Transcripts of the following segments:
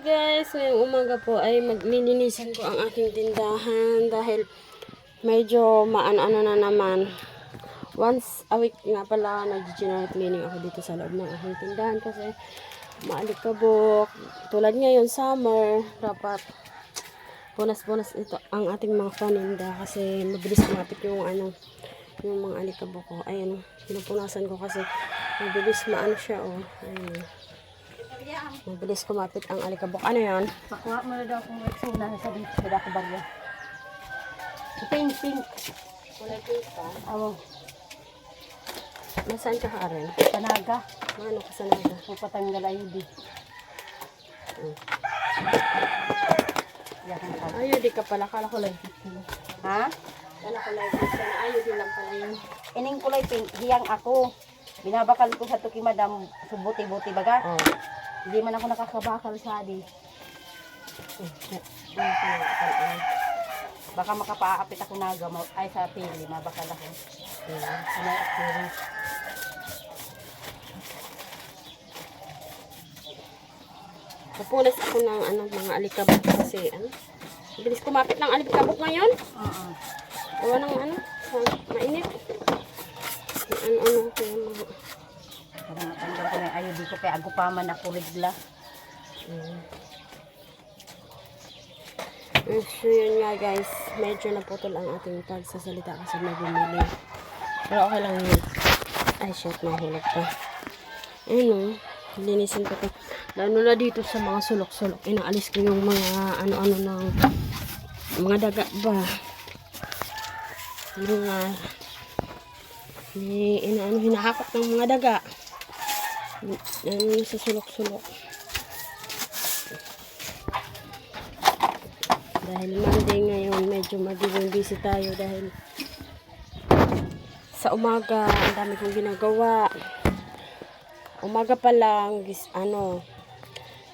Guys, ngayong umaga po ay maglilinisan ko ang aking tindahan dahil medyo maano-ano na naman. Once a week nga pala nag-general cleaning ako dito sa loob ng aking tindahan kasi maalikabok. Tulad ngayon, summer, dapat punas-punas ito ang ating mga paninda kasi mabilis kumapit yung yung mga alikabok ko. Ayun, pinupunasan ko kasi mabilis maano siya, oh. Ayun. Mabilis kumapit ang alikabok. Ano yan? Pakuha mo na daw kung reksuna sa dito sa dako bagyo. Pink, pink. Kulay pink pa. Awo, Nasaan ka rin? panaga. Ano ka sa naga? Pupatanggal ayudi. Yakan ka. Ayaw, di ka pala. Kala ko lang. Ha? Kala ko lang. Ayaw, di lang pala yun. Ining kulay pink, hiyang ako. Binabakal ko sa tuki madam, subuti-buti baga. Oh. Hindi man ako nakakabakal sa di. Baka makapaapit ako naga, ay sa pili, mabakal ako. Ano, pili. Napunas ako ng mga alikabok kasi bilis kumapit ng alikabok ngayon. Gawa ng mainit. Ano kaya mga Para matanggal ko na yung ayudi ko, kaya agupaman ako rigla. So yun nga guys, medyo naputol ang ating pagsasalita kasi may bumili. Pero okay lang yun. Ay shit, nahulog pa. Ayun, linisin ko to. Lalo na dito sa mga sulok-sulok. Inaalis ko yung mga ano-ano ng mga daga ba. Yung hinahakot ng mga daga. Sa sulok-sulok. Dahil Monday ngayon, medyo magiging busy tayo dahil sa umaga, ang dami kong ginagawa. Umaga pa lang,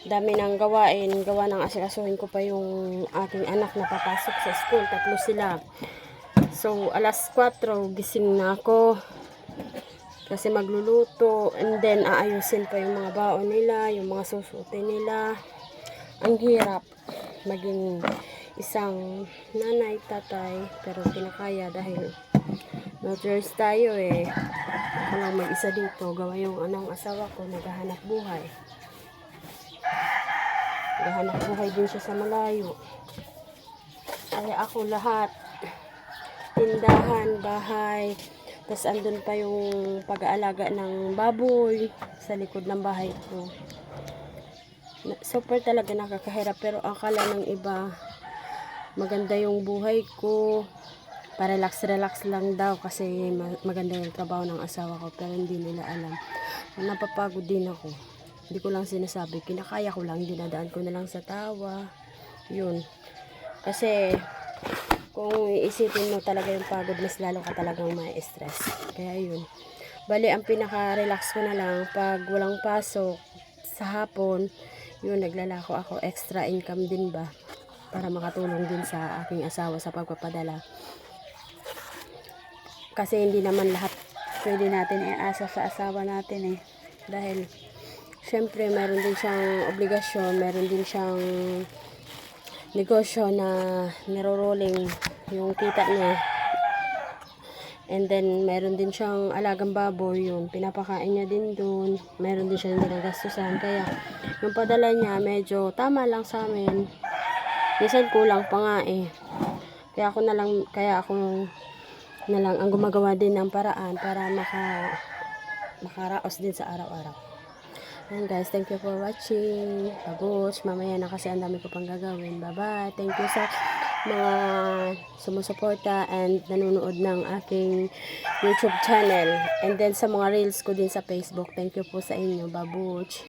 dami nang gawain. Gawa ng asikasuhin ko pa yung aking anak na papasok sa school. 3 sila. So, alas 4, gising na ako. Kasi magluluto. And then, aayusin pa yung mga baon nila, yung mga susutin nila. Ang hirap maging isang nanay, tatay, pero kinakaya dahil no choice tayo eh. Ako lang mag-isa dito. Gawa yung asawa ko, naghahanap buhay. Naghahanap buhay din siya sa malayo. Kaya ako lahat, tindahan, bahay, tapos andun pa yung pag-aalaga ng baboy sa likod ng bahay ko. Super talaga nakakahirap, pero akala ng iba maganda yung buhay ko, pa-relax lang daw kasi maganda yung trabaho ng asawa ko, pero hindi nila alam. Napapagod din ako. Hindi ko lang sinasabi, kinakaya ko lang, dinadaan ko na lang sa tawa. Yun. Kasi kung iisipin mo talaga yung pagod, mas lalo ka talagang ma-stress. Kaya yun. Bali, ang pinaka-relax ko na lang pag walang pasok sa hapon, yun, naglalako ako. Extra income din ba? Para makatulong din sa aking asawa sa pagpapadala. Kasi hindi naman lahat pwede natin iasa sa asawa natin eh. Dahil, syempre, meron din siyang obligasyon, meron din siyang negosyo na niro-rolling yung kita niya. And then, meron din siyang alagang baboy, yun. Pinapakain niya din dun. Meron din siyang ginagastusan. Kaya, yung padala niya, medyo tama lang sa amin. Minsan kulang pa nga eh. Kaya ako na lang ang gumagawa din ng paraan para makaraos din sa araw-araw. And guys, thank you for watching. Babush, mamaya na kasi ang dami ko pang gagawin. Bye-bye. Thank you sa mga sumusuporta and nanonood ng aking YouTube channel. And then sa mga reels ko din sa Facebook. Thank you po sa inyo. Babush.